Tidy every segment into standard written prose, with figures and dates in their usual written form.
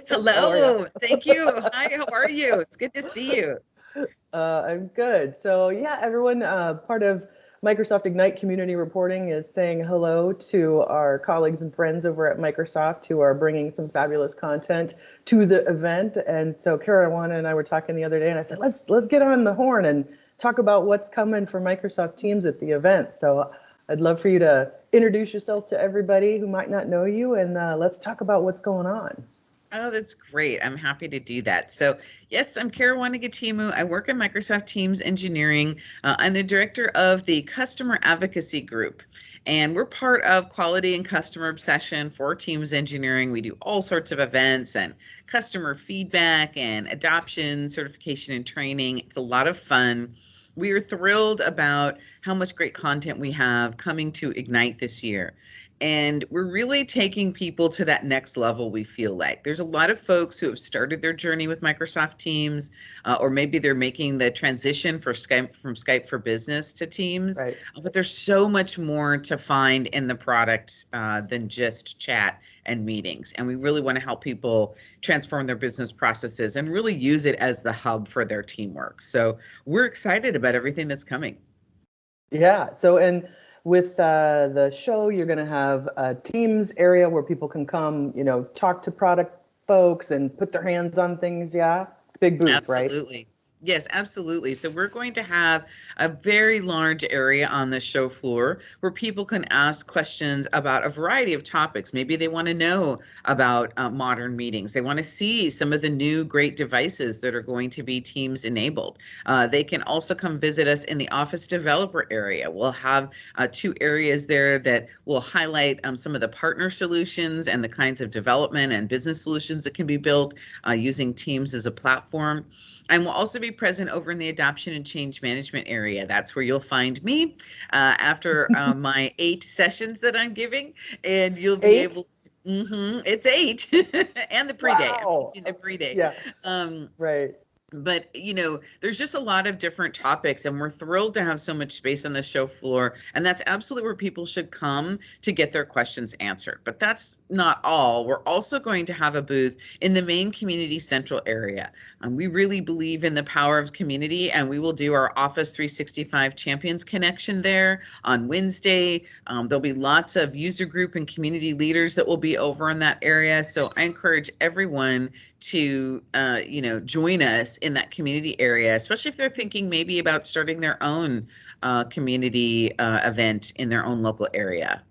How are you? Hello. Thank you. Hi, how are you? It's good to see you. I'm good. So yeah, everyone, part of Microsoft Ignite community reporting is saying hello to our colleagues and friends over at Microsoft who are bringing some fabulous content to the event. And so Karuana and I were talking the other day, and I said, let's get on the horn and talk about what's coming for Microsoft Teams at the event. So I'd love for you to introduce yourself to everybody who might not know you, and let's talk about what's going on. Oh, that's great. I'm happy to do that. So, yes, I'm Karuana Gatimu. I work in Microsoft Teams Engineering. I'm the director of the Customer Advocacy Group, and we're part of Quality and Customer Obsession for Teams Engineering. We do all sorts of events and customer feedback and adoption, certification, and training. It's a lot of fun. We are thrilled about how much great content we have coming to Ignite this year. And we're really taking people to that next level, we feel like. There's a lot of folks who have started their journey with Microsoft Teams, or maybe they're making the transition for Skype from Skype for Business to Teams. Right. But there's so much more to find in the product than just chat and meetings. And we really want to help people transform their business processes and really use it as the hub for their teamwork. So we're excited about everything that's coming. Yeah. So, and with the show, you're going to have a Teams area where people can come, talk to product folks and put their hands on things. Yeah. Big booth, right? Absolutely. Yes, absolutely. So we're going to have a very large area on the show floor where people can ask questions about a variety of topics. Maybe they want to know about modern meetings. They want to see some of the new great devices that are going to be Teams enabled. They can also come visit us in the Office Developer area. We'll have two areas there that will highlight some of the partner solutions and the kinds of development and business solutions that can be built using Teams as a platform. And we'll also be present over in the adoption and change management area. That's where you'll find me after my 8 sessions that I'm giving, and you'll be Eight. able. It's eight, and the pre-day. I'm Wow. teaching the pre-day. Yeah. Um, Right. but there's just a lot of different topics, and we're thrilled to have so much space on the show floor, and that's absolutely where people should come to get their questions answered. But that's not all. We're also going to have a booth in the main community central area. We really believe in the power of community, and we will do our Office 365 Champions Connection there on Wednesday. There'll be lots of user group and community leaders that will be over in that area, so I encourage everyone to join us in that community area, especially if they're thinking maybe about starting their own community event in their own local area.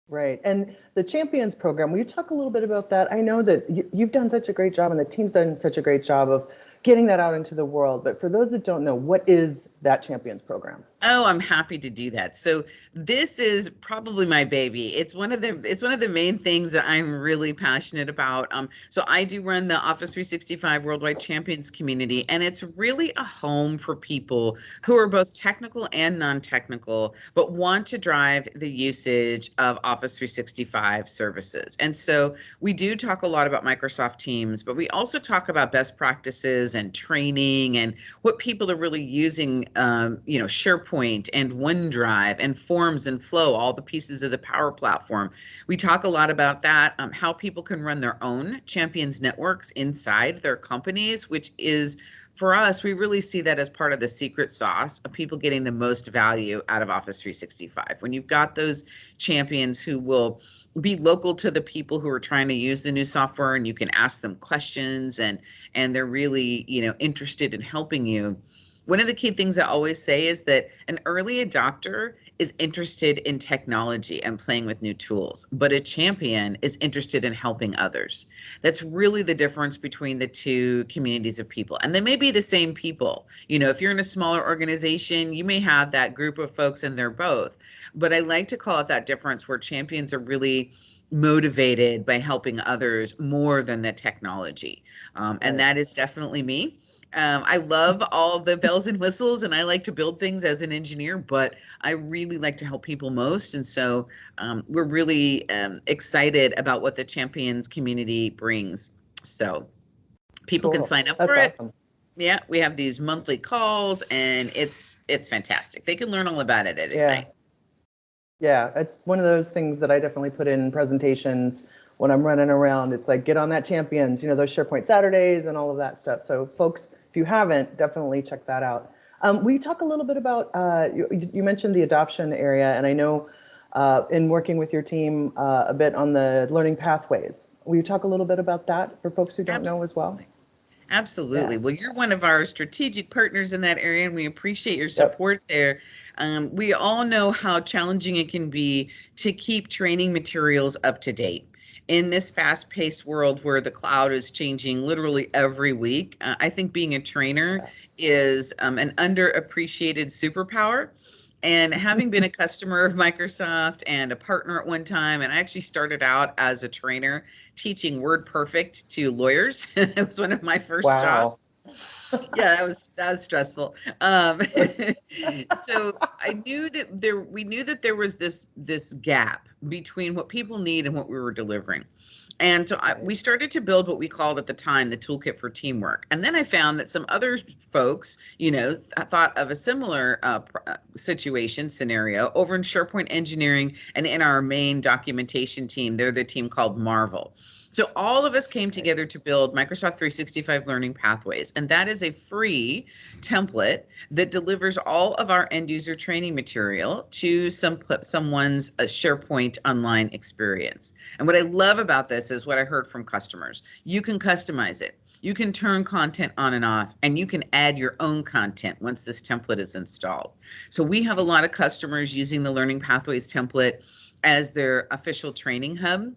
Right. And the Champions program, will you talk a little bit about that? I know that you've done such a great job and the team's done such a great job of getting that out into the world. But for those that don't know, what is that Champions program? Oh, I'm happy to do that. So this is probably my baby. It's one of the main things that I'm really passionate about. So I do run the Office 365 Worldwide Champions community, and it's really a home for people who are both technical and non-technical, but want to drive the usage of Office 365 services. And so we do talk a lot about Microsoft Teams, but we also talk about best practices and training and what people are really using, SharePoint and OneDrive and Forms and Flow, all the pieces of the Power Platform. We talk a lot about that, how people can run their own champions networks inside their companies, which is for us, we really see that as part of the secret sauce of people getting the most value out of Office 365. When you've got those champions who will be local to the people who are trying to use the new software, and you can ask them questions, and they're really, interested in helping you. One of the key things I always say is that an early adopter is interested in technology and playing with new tools, but a champion is interested in helping others. That's really the difference between the two communities of people. And they may be the same people. If you're in a smaller organization, you may have that group of folks and they're both. But I like to call it that difference where champions are really motivated by helping others more than the technology. And Right. that is definitely me. I love all the bells and whistles, and I like to build things as an engineer, but I really like to help people most. And so we're really excited about what the champions community brings. So people can Cool. sign up for That's it. awesome. Yeah, we have these monthly calls, and it's fantastic. They can learn all about it at Yeah. Ignite. Yeah, it's one of those things that I definitely put in presentations when I'm running around. It's like, get on that Champions, those SharePoint Saturdays and all of that stuff. So folks, if you haven't, definitely check that out. Will you talk a little bit about, you mentioned the adoption area, and I know in working with your team a bit on the learning pathways. Will you talk a little bit about that for folks who don't know as well? Absolutely. Absolutely. Yeah. Well, you're one of our strategic partners in that area, and we appreciate your Yep. support there. We all know how challenging it can be to keep training materials up to date. In this fast paced world where the cloud is changing literally every week, I think being a trainer is an underappreciated superpower. And having been a customer of Microsoft and a partner at one time, and I actually started out as a trainer teaching WordPerfect to lawyers. It was one of my first Wow. jobs. Yeah, that was stressful. So I knew that we knew that there was this gap between what people need and what we were delivering. And so Right. we started to build what we called at the time the toolkit for teamwork. And then I found that some other folks, thought of a similar situation scenario over in SharePoint engineering and in our main documentation team. They're the team called Marvel. So all of us came Right. together to build Microsoft 365 Learning Pathways, and that is a free template that delivers all of our end user training material to someone's SharePoint online experience. And what I love about this is what I heard from customers. You can customize it. You can turn content on and off, and you can add your own content once this template is installed. So we have a lot of customers using the Learning Pathways template as their official training hub,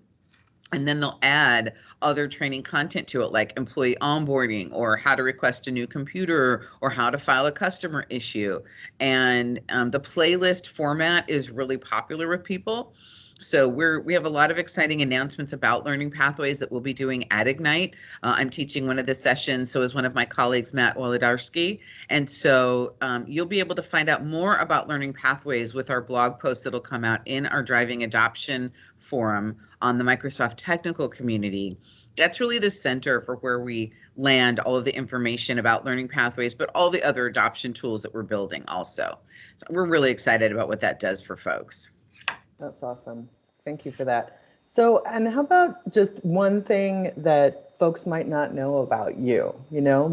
and then they'll add other training content to it, like employee onboarding or how to request a new computer or how to file a customer issue. And the playlist format is really popular with people. So we have a lot of exciting announcements about learning pathways that we'll be doing at Ignite. I'm teaching one of the sessions, so is one of my colleagues, Matt Wolodarski. And so you'll be able to find out more about learning pathways with our blog post that'll come out in our Driving Adoption forum on the Microsoft technical community. That's really the center for where we land all of the information about learning pathways, but all the other adoption tools that we're building also. So we're really excited about what that does for folks. That's awesome. Thank you for that. So, and how about just one thing that folks might not know about you,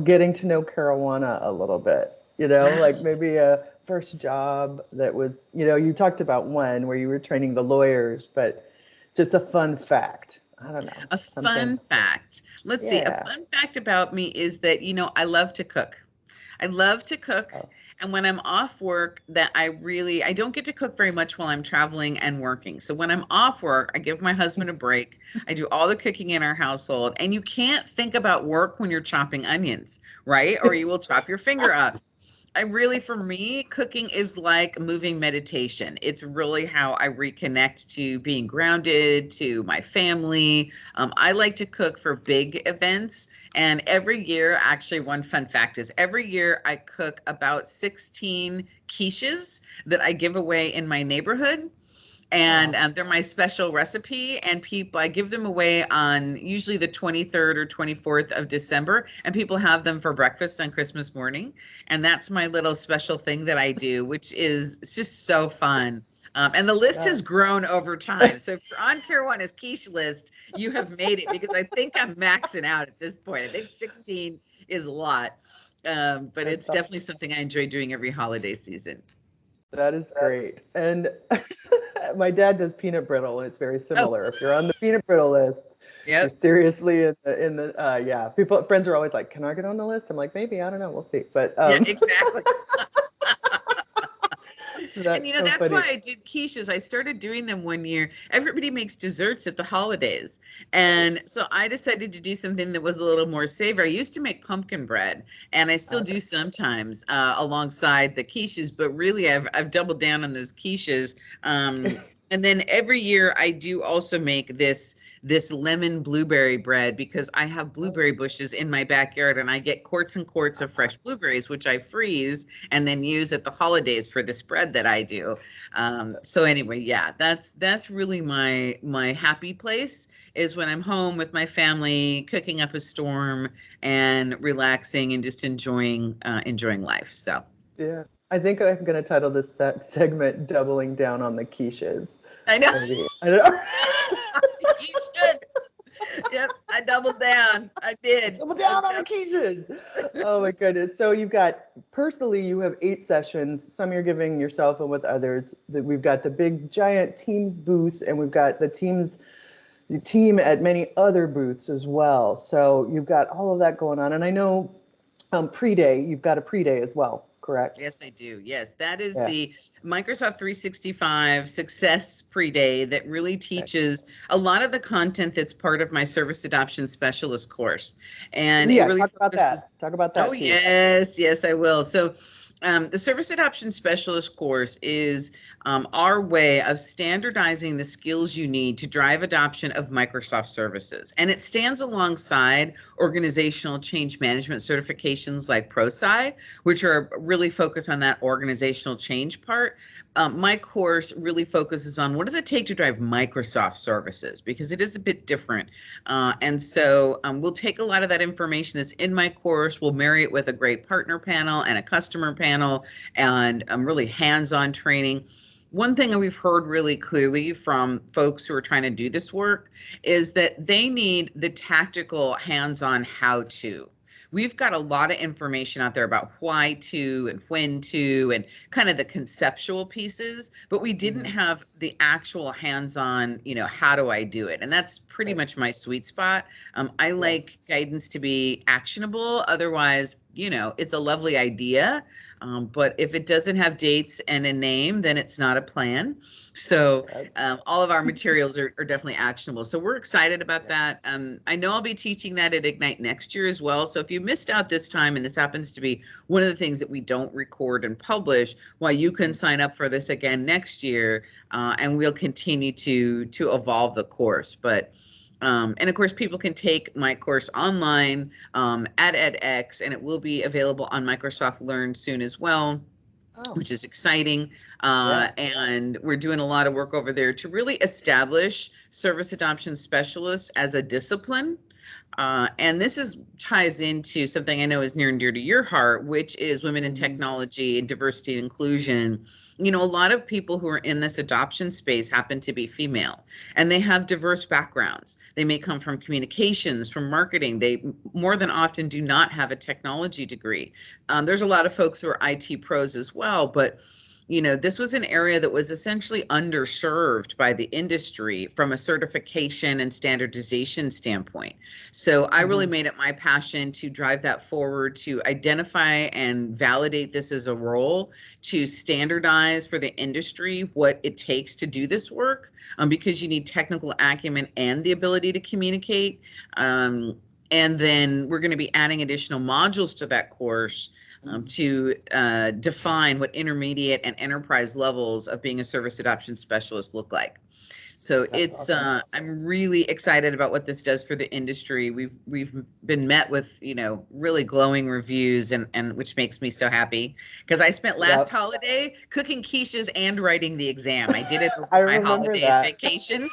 getting to know Caruana a little bit, like maybe a first job that was, you talked about one where you were training the lawyers, but just a fun fact. I don't know, A something. fun fact. Let's see. A Yeah. fun fact about me is that, I love to cook. I love to cook. Oh, And when I'm off work, I don't get to cook very much while I'm traveling and working. So when I'm off work, I give my husband a break. I do all the cooking in our household. And you can't think about work when you're chopping onions, right? Or you will chop your finger up. For me, cooking is like moving meditation. It's really how I reconnect to being grounded, to my family. I like to cook for big events. And every year, actually, one fun fact is every year I cook about 16 quiches that I give away in my neighborhood, and oh, they're my special recipe. And people, I give them away on usually the 23rd or 24th of December, and people have them for breakfast on Christmas morning. And that's my little special thing that I do, which is just so fun. And the list yeah. has grown over time. So if you're on Caruana's quiche list, you have made it, because I think I'm maxing out at this point. I think 16 is a lot. But it's That's definitely something I enjoy doing every holiday season. That is great. And my dad does peanut brittle, and it's very Oh, similar. If you're on the peanut brittle list, you're yep. seriously in the yeah. Friends are always like, "Can I get on the list?" I'm like, "Maybe, I don't know, we'll see." But Yeah, exactly. And that's so that's why funny. I did quiches. I started doing them one year. Everybody makes desserts at the holidays. And so I decided to do something that was a little more savory. I used to make pumpkin bread, and I still Okay. do sometimes alongside the quiches, but really I've doubled down on those quiches. And then every year I do also make this lemon blueberry bread, because I have blueberry bushes in my backyard, and I get quarts and quarts of fresh blueberries, which I freeze and then use at the holidays for the spread that I do. So anyway, yeah, that's really my happy place, is when I'm home with my family, cooking up a storm and relaxing and just enjoying life. So Yeah. I think I'm going to title this segment "Doubling Down on the Quiches." I know Maybe. I don't know. you should. Yep, I doubled down. I did. Double down on the quiches. Oh my goodness. So you've got, personally, you have 8 sessions. Some you're giving yourself and with others. We've got the big giant teams booth, and we've got the team at many other booths as well. So you've got all of that going on. And I know pre-day, you've got a pre-day as well, correct? Yes, I do. Yes, that is Yeah. the Microsoft 365 Success Pre-Day that really Okay. teaches a lot of the content that's part of my Service Adoption Specialist course. And it Yeah, really talk about focuses. that. Talk about Oh, that too. yes, yes, I will. So, the Service Adoption Specialist course is our way of standardizing the skills you need to drive adoption of Microsoft services. And it stands alongside organizational change management certifications like ProSci, which are really focused on that organizational change part. My course really focuses on what does it take to drive Microsoft services, because it is a bit different. And so we'll take a lot of that information that's in my course, we'll marry it with a great partner panel and a customer panel, and really hands-on training. One thing that we've heard really clearly from folks who are trying to do this work is that they need the tactical hands-on how to. We've got a lot of information out there about why to and when to and kind of the conceptual pieces, but we didn't Hmm. have the actual hands-on, how do I do it? And that's pretty Right. much my sweet spot. I Yeah. like guidance to be actionable. Otherwise, it's a lovely idea. But if it doesn't have dates and a name, then it's not a plan. So Yeah. all of our materials are definitely actionable. So we're excited about Yeah. that. I know I'll be teaching that at Ignite next year as well. So if you missed out this time, and this happens to be one of the things that we don't record and publish, well, you can Mhm. sign up for this again next year, and we'll continue to evolve the course. But and of course, people can take my course online at edX, and it will be available on Microsoft Learn soon as well, Oh, which is exciting. yeah. And we're doing a lot of work over there to really establish service adoption specialists as a discipline. And this is ties into something I know is near and dear to your heart, which is women in Hmm. technology and diversity and inclusion. A lot of people who are in this adoption space happen to be female, and they have diverse backgrounds. They may come from communications, from marketing. They more than often do not have a technology degree. There's a lot of folks who are IT pros as well, but this was an area that was essentially underserved by the industry from a certification and standardization standpoint. So I really Hmm. made it my passion to drive that forward, to identify and validate this as a role, to standardize for the industry what it takes to do this work, because you need technical acumen and the ability to communicate. And then we're going to be adding additional modules to that course to define what intermediate and enterprise levels of being a service adoption specialist look like. So That's awesome. I'm really excited about what this does for the industry. We've been met with, really glowing reviews, and which makes me so happy, because I spent last Yep. holiday cooking quiches and writing the exam. I did it over I my remember holiday that. vacation.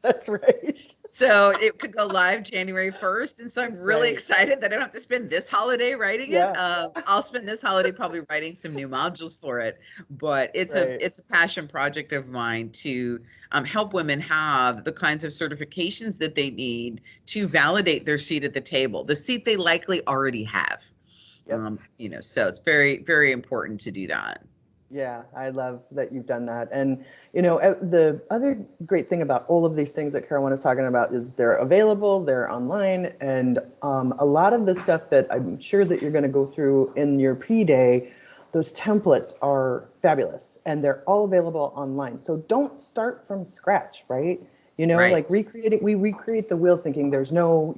That's right. So it could go live January 1st. And so I'm really Right. excited that I don't have to spend this holiday writing it. Yeah. I'll spend this holiday probably writing some new modules for it. But it's a Right. it's a passion project of mine to help women have the kinds of certifications that they need to validate their seat at the table, the seat they likely already have. Yep. So it's very, very important to do that. Yeah, I love that you've done that. And, the other great thing about all of these things that Caroline is talking about is they're available, they're online, and a lot of the stuff that I'm sure that you're going to go through in your P-Day, those templates are fabulous and they're all available online. So don't start from scratch, right? Right. Like we recreate the wheel thinking there's no,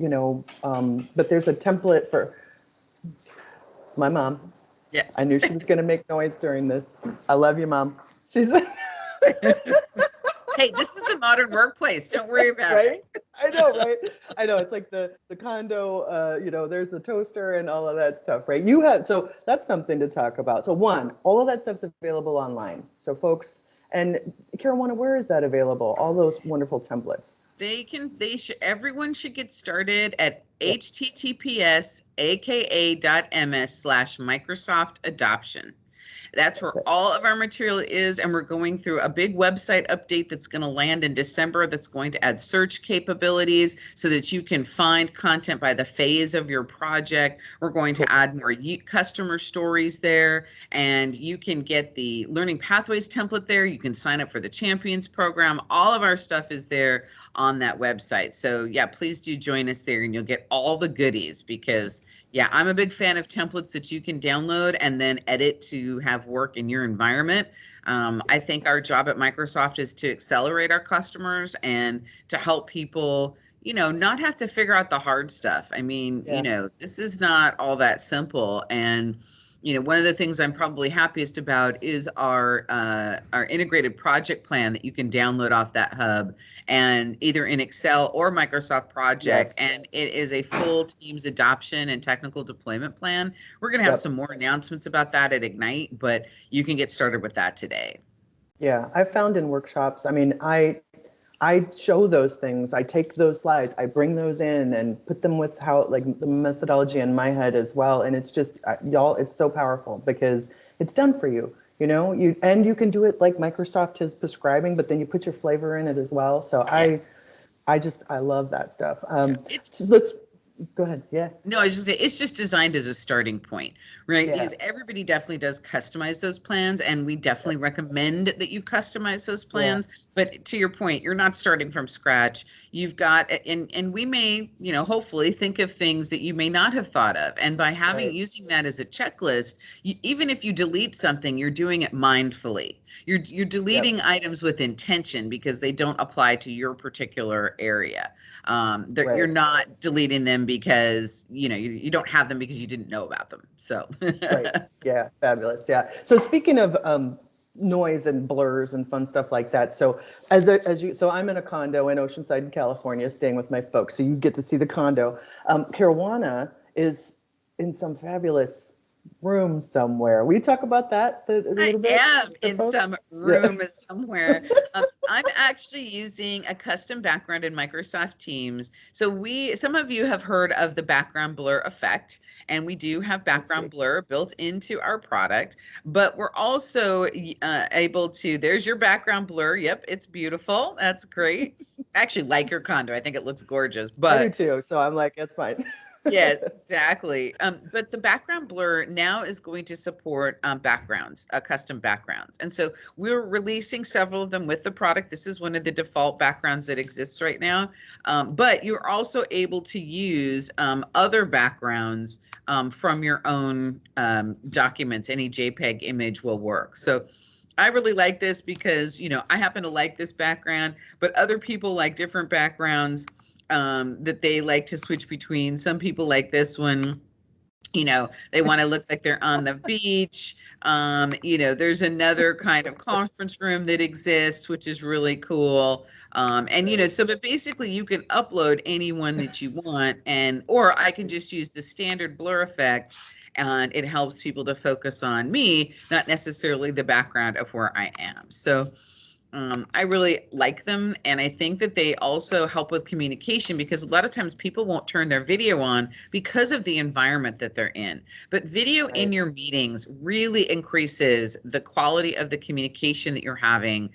but there's a template for my mom. I Yes. knew she was going to make noise during this. I love you, Mom. She's Hey, this is the modern workplace. Don't worry about it. right. I know, right? I know. It's like the condo. There's the toaster and all of that stuff, right? So that's something to talk about. So one, all of that stuff's available online. So folks, and Caruana, where is that available? All those wonderful templates. Everyone should get started at Yep. https aka.ms/Microsoft adoption. That's where That's it. all of our material is. And we're going through a big website update that's going to land in December that's going to add search capabilities so that you can find content by the phase of your project. We're going to Cool. add more customer stories there, and you can get the Learning Pathways template there. You can sign up for the Champions program. All of our stuff is there on that website. So yeah, please do join us there and you'll get all the goodies because yeah, I'm a big fan of templates that you can download and then edit to have work in your environment. I think our job at Microsoft is to accelerate our customers and to help people, not have to figure out the hard stuff. I mean, Yeah. this is not all that simple. And one of the things I'm probably happiest about is our integrated project plan that you can download off that hub, and either in Excel or Microsoft Project. Yes. And it is a full Teams adoption and technical deployment plan. We're going to have Yep. some more announcements about that at Ignite, but you can get started with that today. Yeah. I found in workshops, I mean, I show those things. I take those slides, I bring those in and put them with how, like, the methodology in my head as well. And it's just, y'all, it's so powerful because it's done for you. You can do it like Microsoft is prescribing, but then you put your flavor in it as well. So Yes. I love that stuff. Yeah. It's So let's go ahead. Yeah. No, I was just say it's just designed as a starting point, right? Yeah. Because everybody definitely does customize those plans, and we definitely Yep. recommend that you customize those Yeah. plans. But to your point, you're not starting from scratch. You've got, and we may, hopefully think of things that you may not have thought of. And by Right. using that as a checklist, even if you delete something, you're doing it mindfully. You're deleting Yep. items with intention because they don't apply to your particular area. You're Right. not deleting them because you don't have them because you didn't know about them. So Right. Yeah. Fabulous. Yeah. So speaking of noise and blurs and fun stuff like that. So so I'm in a condo in Oceanside, California, staying with my folks. So you get to see the condo. Karuana is in some fabulous room somewhere. Will you talk about that a I little bit am for in folks? some Yeah. room somewhere. I'm actually using a custom background in Microsoft Teams. So some of you have heard of the background blur effect, and we do have Let's background see. blur built into our product, but we're also able to, there's your background blur. Yep, it's beautiful. That's great. I actually like your condo. I think it looks gorgeous, I do but too. So I'm like, that's fine. yes, exactly. But the background blur now is going to support backgrounds, custom backgrounds. And so we're releasing several of them with the product. This is one of the default backgrounds that exists right now. But you're also able to use other backgrounds from your own documents. Any JPEG image will work. So I really like this because, I happen to like this background, but other people like different backgrounds that they like to switch between. Some people like this one. They want to look like they're on the beach. There's another kind of conference room that exists, which is really cool. Right. But basically you can upload any one that you want, or I can just use the standard blur effect, and it helps people to focus on me, not necessarily the background of where I am. So I really like them. And I think that they also help with communication because a lot of times people won't turn their video on because of the environment that they're in. But video in Right. your meetings really increases the quality of the communication that you're having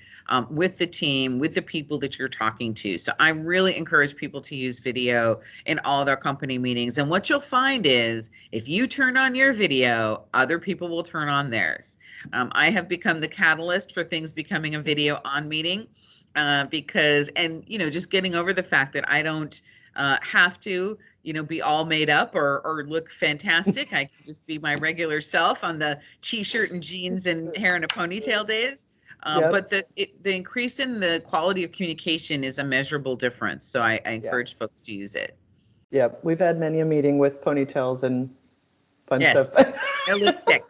with the team, with the people that you're talking to. So I really encourage people to use video in all their company meetings. And what you'll find is if you turn on your video, other people will turn on theirs. I have become the catalyst for things becoming a video on meeting because, and, just getting over the fact that I don't have to, be all made up or look fantastic. I can just be my regular self on the t-shirt and jeans and hair in a ponytail days. But Yep. the increase in the quality of communication is a measurable difference. So I Yeah. encourage folks to use it. Yep. We've had many a meeting with ponytails and fun stuff. Yes. No lipstick.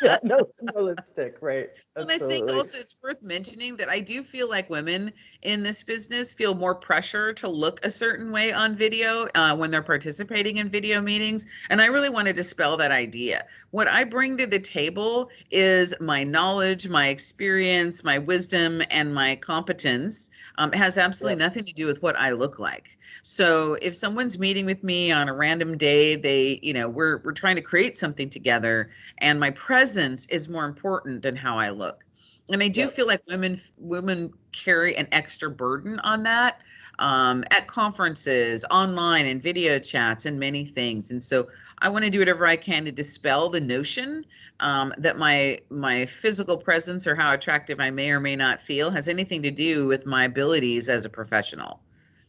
Yeah, no lipstick, right. And I think Absolutely. also it's worth mentioning that I do feel like women in this business feel more pressure to look a certain way on video when they're participating in video meetings. And I really want to dispel that idea. What I bring to the table is my knowledge, my experience, my wisdom, and my competence. It has absolutely Yep. nothing to do with what I look like. So if someone's meeting with me on a random day, we're trying to create something together, and my presence is more important than how I look. And I do Yep. feel like women carry an extra burden on that at conferences, online, and video chats, and many things. And so I want to do whatever I can to dispel the notion that my physical presence or how attractive I may or may not feel has anything to do with my abilities as a professional.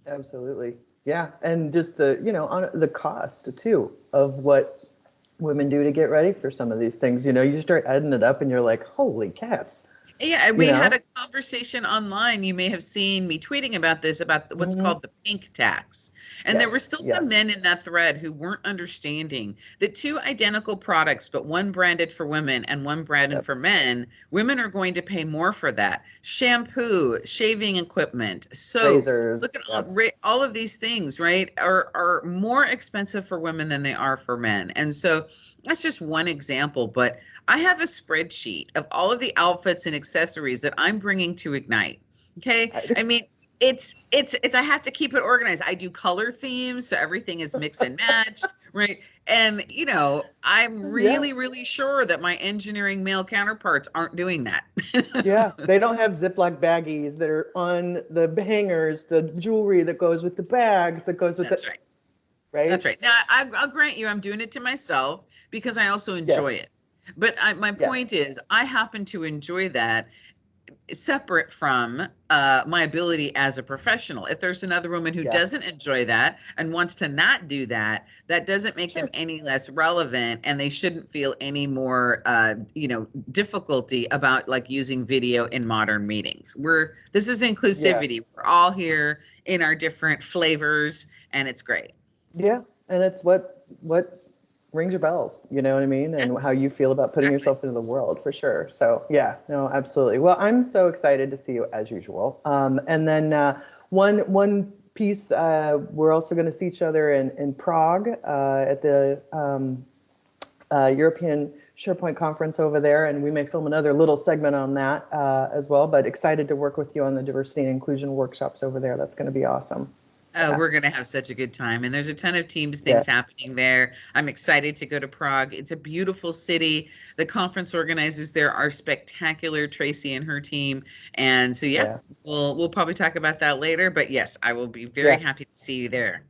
Absolutely. Yeah. And just the, on the cost too of what women do to get ready for some of these things. You start adding it up and you're like, holy cats, Yeah, you we had know? a conversation online. You may have seen me tweeting about this, about what's Hmm. called the pink tax. And there were Yes. still some Yes. men in that thread who weren't understanding that two identical products, but one branded for women and one branded Yep. for men, women are going to pay more for that. Shampoo, shaving equipment, soap. Razors. Look at Yep. all of these things, right? Are more expensive for women than they are for men. And so that's just one example, but I have a spreadsheet of all of the outfits and accessories that I'm bringing to Ignite. Okay. I mean, it's I have to keep it organized. I do color themes, so everything is mix and match, right? And I'm Yeah. really sure that my engineering male counterparts aren't doing that. Yeah. They don't have Ziploc baggies that are on the hangers, the jewelry that goes with the bags, that goes with the, That's right. right? That's right. Now, I'll grant you, I'm doing it to myself because I also enjoy Yes. it. But my point Yes. is, I happen to enjoy that separate from my ability as a professional. If there's another woman who Yeah. doesn't enjoy that and wants to not do that, that doesn't make them Sure. any less relevant, and they shouldn't feel any more, difficulty about like using video in modern meetings. This is Yeah. inclusivity. We're all here in our different flavors, and it's great. Yeah. And it's what rings your bells, you know what I mean? Yeah, And how you feel about putting exactly. yourself into the world for sure. So yeah, no, absolutely. Well, I'm so excited to see you as usual. And then one piece, we're also going to see each other in Prague at the European SharePoint conference over there, and we may film another little segment on that as well. But excited to work with you on the diversity and inclusion workshops over there. That's going to be awesome. Oh, Yeah, we're going to have such a good time. And there's a ton of teams, yeah, things happening there. I'm excited to go to Prague. It's a beautiful city. The conference organizers there are spectacular, Tracy and her team. And so, yeah, yeah, we'll probably talk about that later. But yes, I will be very yeah, happy to see you there.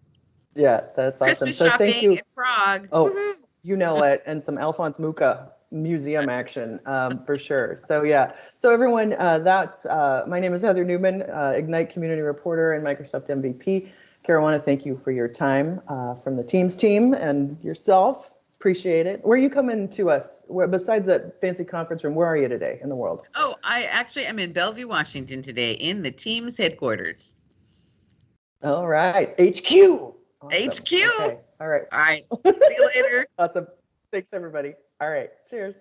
yeah. That's awesome. Christmas So thank shopping you. in Prague. Oh, Woohoo! you know it, and some Alphonse Mucha museum action for sure. So yeah, so everyone, that's my name is Heather Newman, Ignite community reporter and Microsoft MVP. Karuana, thank you for your time from the Teams team and yourself. Appreciate it. Where are you coming to us? Where besides that fancy conference room? Where are you today in the world? Oh, I actually am in Bellevue, Washington today in the team's headquarters. All right, HQ. Awesome. HQ. Okay. All right. All right. See you later. Awesome. Thanks everybody. All right. Cheers.